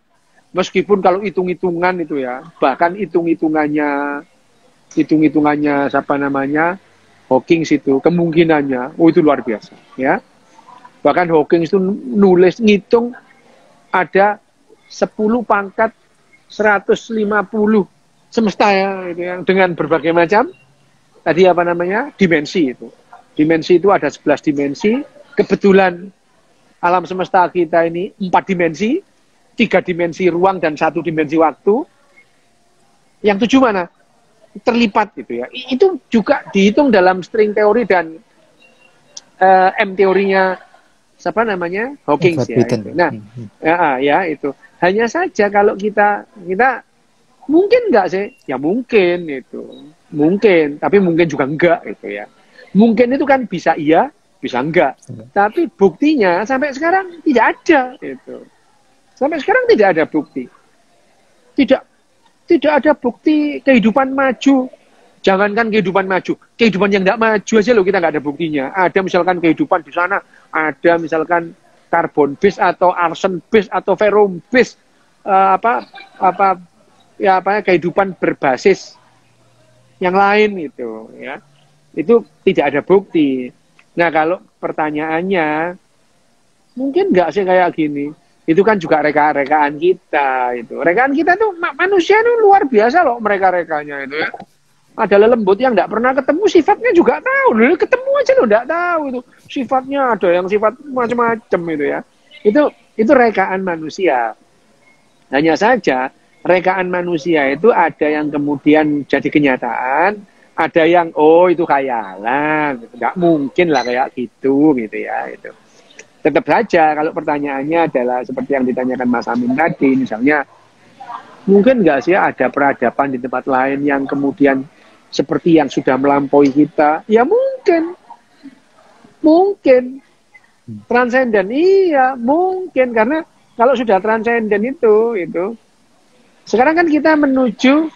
Meskipun kalau hitung-hitungan itu ya, bahkan hitung-hitungannya siapa namanya, Hawking itu kemungkinannya, itu luar biasa ya. Bahkan Hawking itu ngitung ada 10 pangkat 150 semesta ya, itu yang dengan berbagai macam tadi apa namanya, dimensi itu. Dimensi itu ada 11 dimensi. Kebetulan alam semesta kita ini 4 dimensi, 3 dimensi ruang dan 1 dimensi waktu. Yang 7 mana? Terlipat gitu ya. Itu juga dihitung dalam string teori dan M teorinya siapa namanya? Hawking ya. Itu. Nah, ya itu. Hanya saja kalau kita mungkin enggak sih? Ya mungkin itu. Mungkin, tapi mungkin juga enggak gitu ya. Mungkin itu kan bisa iya, bisa enggak. Tapi buktinya sampai sekarang tidak ada gitu. Sampai sekarang tidak ada bukti. Tidak ada bukti kehidupan maju. Jangankan kehidupan maju, kehidupan yang tidak maju aja loh kita nggak ada buktinya. Ada misalkan kehidupan di sana, ada misalkan karbon base atau arsen base atau ferrum base, kehidupan berbasis yang lain itu ya. Itu tidak ada bukti. Nah, kalau pertanyaannya mungkin nggak sih kayak gini? Itu kan juga reka-rekaan kita itu. Rekaan kita tuh manusia itu luar biasa loh mereka-rekanya itu ya. Ada lelembut yang nggak pernah ketemu sifatnya juga tahu. Ketemu aja lo nggak tahu itu. Sifatnya ada yang sifat macam-macam itu ya. Itu rekaan manusia. Hanya saja rekaan manusia itu ada yang kemudian jadi kenyataan, ada yang itu khayalan, nggak mungkin lah kayak gitu ya itu. Tetap saja kalau pertanyaannya adalah seperti yang ditanyakan Mas Amin tadi, misalnya mungkin nggak sih ada peradaban di tempat lain yang kemudian seperti yang sudah melampaui kita? Ya mungkin transenden, iya mungkin, karena kalau sudah transenden itu sekarang kan kita menuju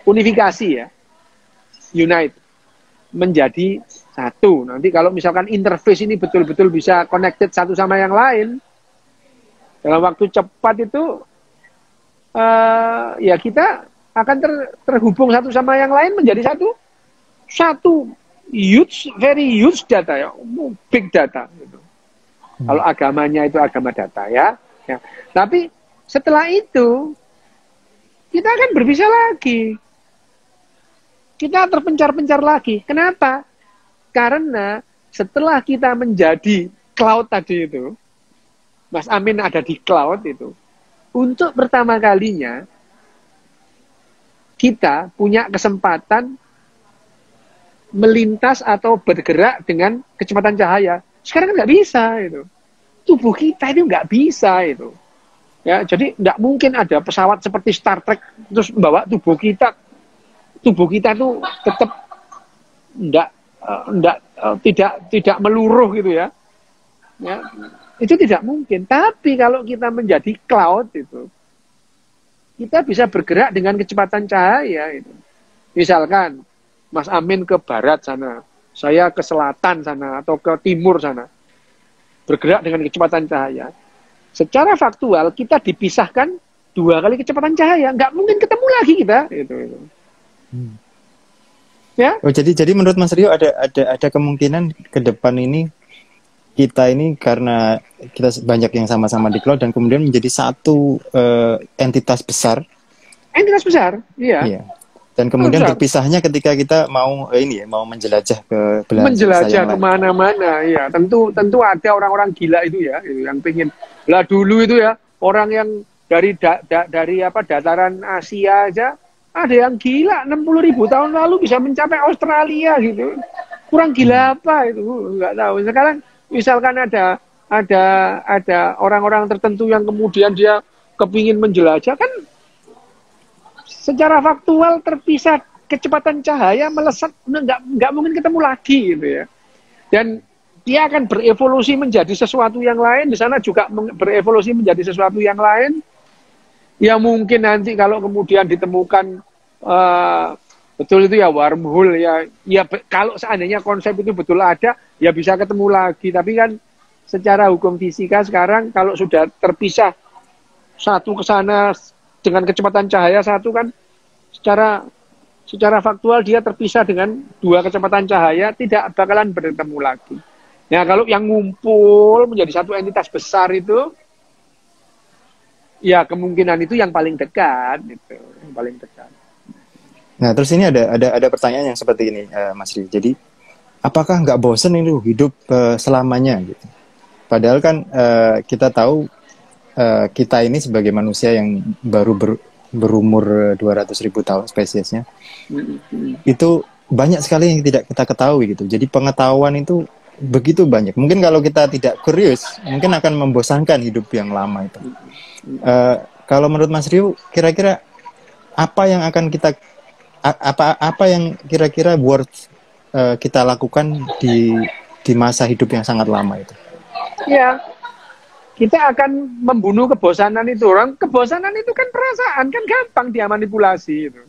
unifikasi ya, unite, menjadi satu. Nanti kalau misalkan interface ini betul-betul bisa connected satu sama yang lain dalam waktu cepat itu ya kita akan terhubung satu sama yang lain menjadi satu huge, very huge data ya, big data gitu. Kalau agamanya itu agama data ya. Tapi setelah itu kita akan berpisah lagi. Kita terpencar-pencar lagi. Kenapa? Karena setelah kita menjadi cloud tadi itu, Mas Amin ada di cloud itu, untuk pertama kalinya kita punya kesempatan melintas atau bergerak dengan kecepatan cahaya. Sekarang kan nggak bisa itu. Tubuh kita itu nggak bisa itu. Ya, jadi nggak mungkin ada pesawat seperti Star Trek terus membawa tubuh kita tuh tetap tidak meluruh gitu ya. Ya, itu tidak mungkin. Tapi kalau kita menjadi cloud itu, kita bisa bergerak dengan kecepatan cahaya itu. Misalkan Mas Amin ke barat sana, saya ke selatan sana atau ke timur sana, bergerak dengan kecepatan cahaya. secara faktual kita dipisahkan 2 kali kecepatan cahaya, nggak mungkin ketemu lagi kita. Itu. Ya. Oh, jadi menurut Mas Rio ada kemungkinan ke depan ini kita ini karena kita banyak yang sama-sama di cloud dan kemudian menjadi satu entitas besar. Entitas besar, iya. Iya. Dan kemudian terpisahnya ketika kita mau mau menjelajah ke belahan menjelajah kemana-mana, ya. Tentu ada orang-orang gila itu ya, yang pengen. Lah dulu itu ya orang yang dari dataran Asia aja ada yang gila 60.000 tahun lalu bisa mencapai Australia gitu. Kurang gila apa itu? Nggak tahu. Sekarang misalkan ada orang-orang tertentu yang kemudian dia kepingin menjelajah, kan secara faktual terpisah kecepatan cahaya melesat, nggak mungkin ketemu lagi gitu ya. Dan dia akan berevolusi menjadi sesuatu yang lain, di sana juga berevolusi menjadi sesuatu yang lain. Ya mungkin nanti kalau kemudian ditemukan betul itu ya wormhole ya kalau seandainya konsep itu betul ada, ya bisa ketemu lagi. Tapi kan secara hukum fisika sekarang kalau sudah terpisah satu ke sana dengan kecepatan cahaya satu, kan secara faktual dia terpisah dengan 2 kecepatan cahaya, tidak bakalan bertemu lagi. Nah, kalau yang ngumpul menjadi satu entitas besar itu, ya kemungkinan itu yang paling dekat, gitu, yang paling dekat. Nah, terus ini ada pertanyaan yang seperti ini, Mas Rio. Jadi, apakah nggak bosen ini hidup selamanya gitu? Padahal kan kita tahu kita ini sebagai manusia yang baru berumur 200.000 tahun spesiesnya, itu banyak sekali yang tidak kita ketahui gitu. Jadi pengetahuan itu begitu banyak. Mungkin kalau kita tidak curious, mungkin akan membosankan hidup yang lama itu. Kalau menurut Mas Rio, kira-kira apa yang akan kita apa yang kira-kira worth kita lakukan di masa hidup yang sangat lama itu? Ya, kita akan membunuh kebosanan itu. Kebosanan itu kan perasaan, kan gampang dia manipulasi itu.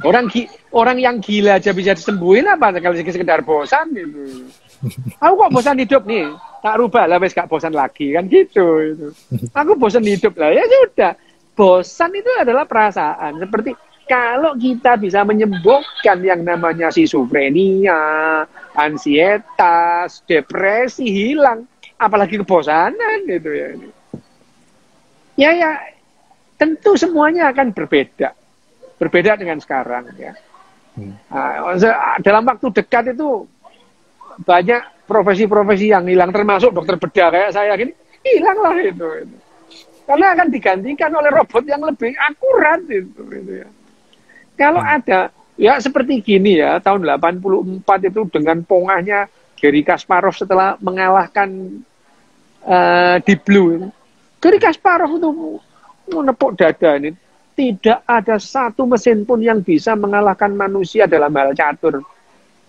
Orang yang gila aja bisa disembuhin apa kalau sekedar bosan gitu. Aku kok bosan hidup nih, tak rubah lah wes gak bosan lagi kan gitu itu. Aku bosan hidup lah, ya sudah. Bosan itu adalah perasaan. Seperti kalau kita bisa menyembuhkan yang namanya schizophrenia, ansietas, depresi hilang, apalagi kebosanan gitu ya. Ya, tentu semuanya akan berbeda dengan sekarang ya. Dalam waktu dekat itu banyak profesi-profesi yang hilang, termasuk dokter bedah kayak saya gini, hilanglah itu. Karena akan digantikan oleh robot yang lebih akurat itu ya. Kalau ada ya seperti gini ya, tahun 84 itu dengan pongahnya Garry Kasparov setelah mengalahkan Deep Blue. Garry Kasparov itu menepuk dada ini. Tidak ada satu mesin pun yang bisa mengalahkan manusia dalam hal catur.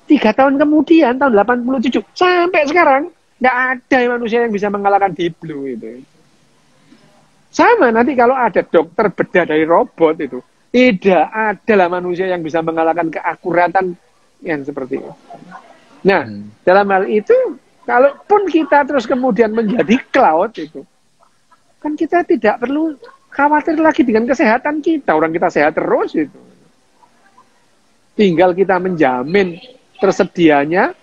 3 tahun kemudian, tahun 87, sampai sekarang, nggak ada manusia yang bisa mengalahkan Deep Blue itu. Sama nanti kalau ada dokter bedah dari robot itu, tidak adalah manusia yang bisa mengalahkan keakuratan yang seperti itu. Nah, dalam hal itu, kalaupun kita terus kemudian menjadi cloud itu, kan kita tidak perlu khawatir lagi dengan kesehatan kita. Orang kita sehat terus itu. Tinggal kita menjamin tersedianya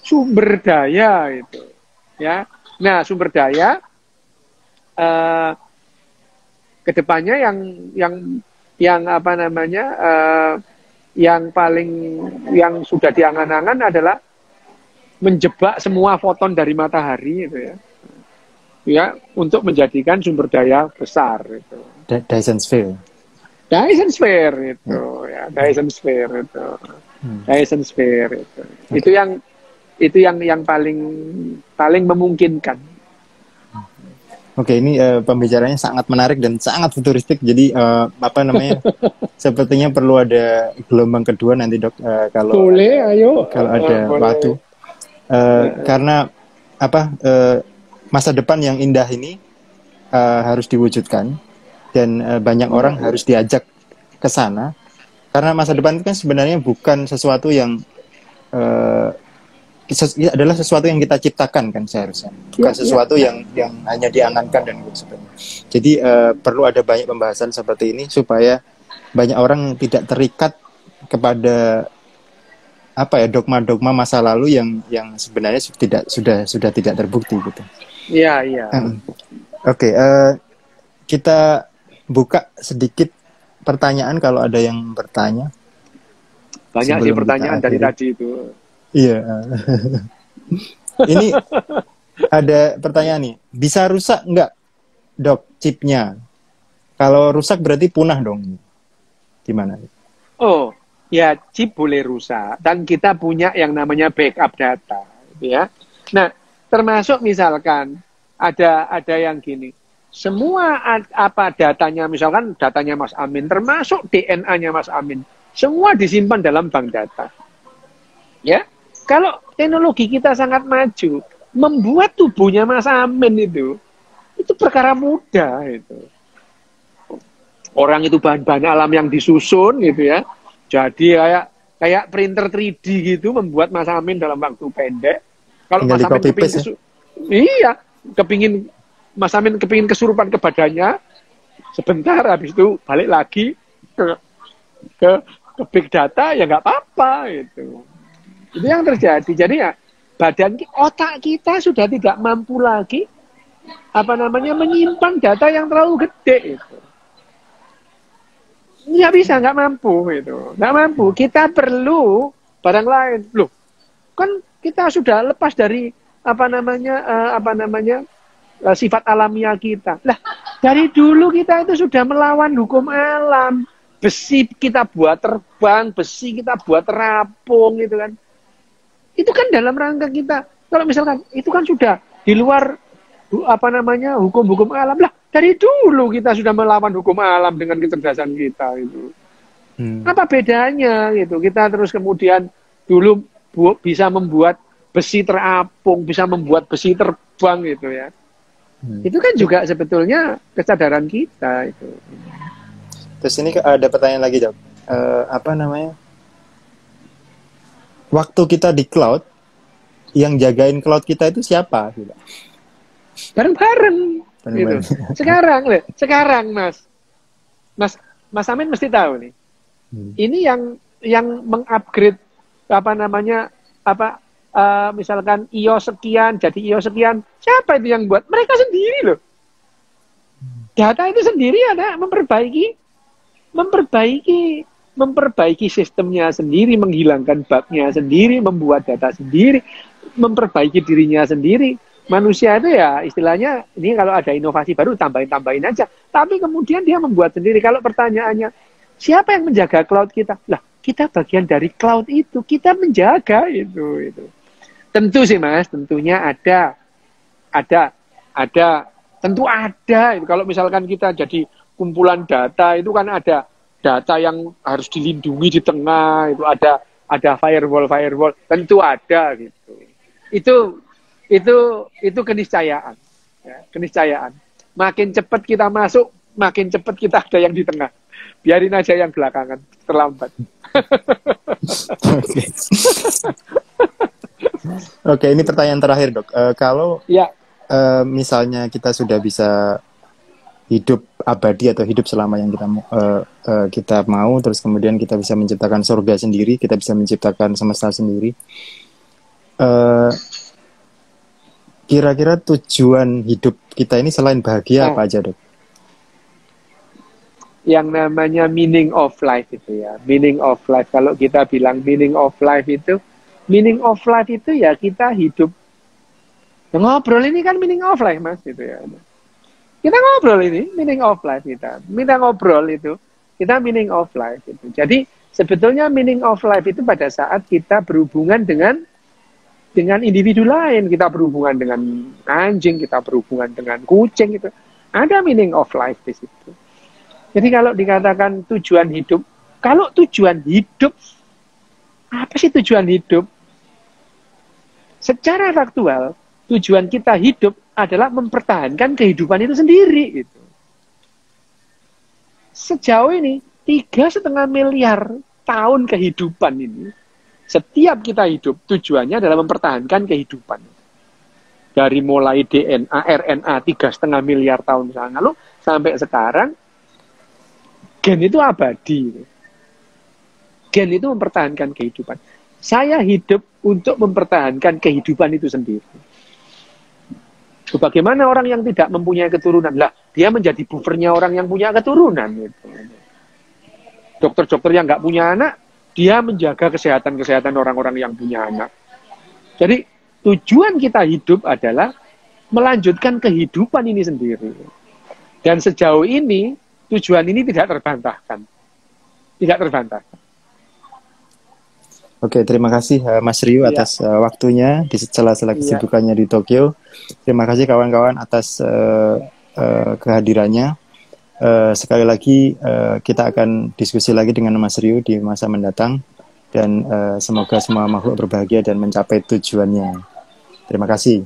sumber daya itu. Ya, nah sumber daya kedepannya yang apa namanya yang sudah diangan-angan adalah menjebak semua foton dari matahari itu ya untuk menjadikan sumber daya besar itu. Dyson Sphere itu ya, Dyson Sphere itu. Dyson Sphere itu. Okay. Itu yang paling memungkinkan. Oke, ini pembicaranya sangat menarik dan sangat futuristik. Jadi apa namanya? Sepertinya perlu ada gelombang kedua nanti, Dok, kalau ada waktu. Karena apa? Masa depan yang indah ini harus diwujudkan dan banyak orang harus diajak ke sana. Karena masa depan itu kan sebenarnya bukan sesuatu yang adalah sesuatu yang kita ciptakan kan seharusnya, bukan sesuatu yang hanya diangankan dan sebagainya. Jadi perlu ada banyak pembahasan seperti ini supaya banyak orang tidak terikat kepada apa ya, dogma-dogma masa lalu yang sebenarnya sudah tidak terbukti gitu. Iya, iya. Oke, kita buka sedikit pertanyaan kalau ada yang bertanya. Banyak sih pertanyaan dari tadi itu. Iya. Ini ada pertanyaan nih. Bisa rusak nggak, Dok, chipnya? Kalau rusak berarti punah dong. Gimana? Oh, ya chip boleh rusak. Dan kita punya yang namanya backup data. Ya. Nah, termasuk misalkan ada yang gini. Semua apa datanya, misalkan datanya Mas Amin, termasuk DNA-nya Mas Amin. Semua disimpan dalam bank data. Ya. Kalau teknologi kita sangat maju, membuat tubuhnya Mas Amin itu perkara mudah itu. Orang itu bahan-bahan alam yang disusun gitu ya. Jadi kayak printer 3D gitu membuat Mas Amin dalam waktu pendek. Kalau Mas Amin kepingin Mas Amin kepingin kesurupan ke badannya, sebentar habis itu balik lagi ke big data ya nggak apa-apa gitu. Itu yang terjadi. Jadi ya otak kita sudah tidak mampu lagi menyimpan data yang terlalu gede itu. Nggak bisa, nggak mampu gitu. Nggak mampu. Kita perlu barang lain. Loh, kan kita sudah lepas dari sifat alamiah kita. Lah, dari dulu kita itu sudah melawan hukum alam. Besi kita buat terbang, besi kita buat terapung gitu kan. Itu kan dalam rangka kita. Kalau misalkan itu kan sudah di luar hukum-hukum alam lah. Dari dulu kita sudah melawan hukum alam dengan kecerdasan kita itu. Apa bedanya gitu? Kita terus kemudian dulu bisa membuat besi terapung, bisa membuat besi terbang gitu ya. Itu kan juga sebetulnya kesadaran kita itu. Terus ini ada pertanyaan lagi, Dok. Waktu kita di cloud, yang jagain cloud kita itu siapa? Bareng-bareng. Gitu. Sekarang Mas Amin mesti tahu nih. Ini yang mengupgrade misalkan iOS sekian jadi iOS sekian, siapa itu yang buat? Mereka sendiri loh. Data itu sendiri ada memperbaiki sistemnya sendiri, menghilangkan bugnya sendiri, membuat data sendiri, memperbaiki dirinya sendiri. Manusia itu ya istilahnya ini kalau ada inovasi baru tambahin aja. Tapi kemudian dia membuat sendiri. Kalau pertanyaannya siapa yang menjaga cloud kita? Lah, kita bagian dari cloud itu, kita menjaga itu. Tentu sih Mas, tentunya ada. Tentu ada. Kalau misalkan kita jadi kumpulan data itu kan ada data yang harus dilindungi di tengah, itu ada firewall, tentu ada gitu. Itu keniscayaan. Ya, keniscayaan. Makin cepat kita masuk, makin cepat kita ada yang di tengah. Biarin aja yang belakangan, terlambat. Oke, ini pertanyaan terakhir, Dok. Kalau misalnya kita sudah bisa hidup abadi atau hidup selama yang kita mau, terus kemudian kita bisa menciptakan surga sendiri, kita bisa menciptakan semesta sendiri. Kira-kira tujuan hidup kita ini selain bahagia apa aja, Dok? Yang namanya meaning of life itu ya. Meaning of life. Kalau kita bilang meaning of life itu ya kita hidup. Ngobrol ini kan meaning of life, Mas, gitu ya. Kita ngobrol ini meaning of life kita. Kita ngobrol itu, kita meaning of life itu. Jadi sebetulnya meaning of life itu pada saat kita berhubungan dengan individu lain, kita berhubungan dengan anjing, kita berhubungan dengan kucing gitu. Ada meaning of life di situ. Jadi kalau dikatakan tujuan hidup, apa sih tujuan hidup? Secara faktual, tujuan kita hidup adalah mempertahankan kehidupan itu sendiri. Gitu. Sejauh ini 3,5 miliar tahun kehidupan ini, Setiap kita hidup, tujuannya adalah mempertahankan kehidupan. Dari mulai DNA, RNA 3,5 miliar tahun yang lalu, sampai sekarang, gen itu abadi. Gen itu mempertahankan kehidupan. Saya hidup untuk mempertahankan kehidupan itu sendiri. Bagaimana orang yang tidak mempunyai keturunan? Lah, dia menjadi buffernya orang yang punya keturunan. Gitu. Dokter-dokter yang nggak punya anak, dia menjaga kesehatan-kesehatan orang-orang yang punya anak. Jadi, tujuan kita hidup adalah melanjutkan kehidupan ini sendiri. Dan sejauh ini, tujuan ini tidak terbantahkan. Tidak terbantahkan. Oke, terima kasih Mas Ryu atas waktunya di sela-sela kesibukannya di Tokyo. Terima kasih kawan-kawan atas kehadirannya. Sekali lagi kita akan diskusi lagi dengan Mas Ryu di masa mendatang, dan semoga semua makhluk berbahagia dan mencapai tujuannya. Terima kasih.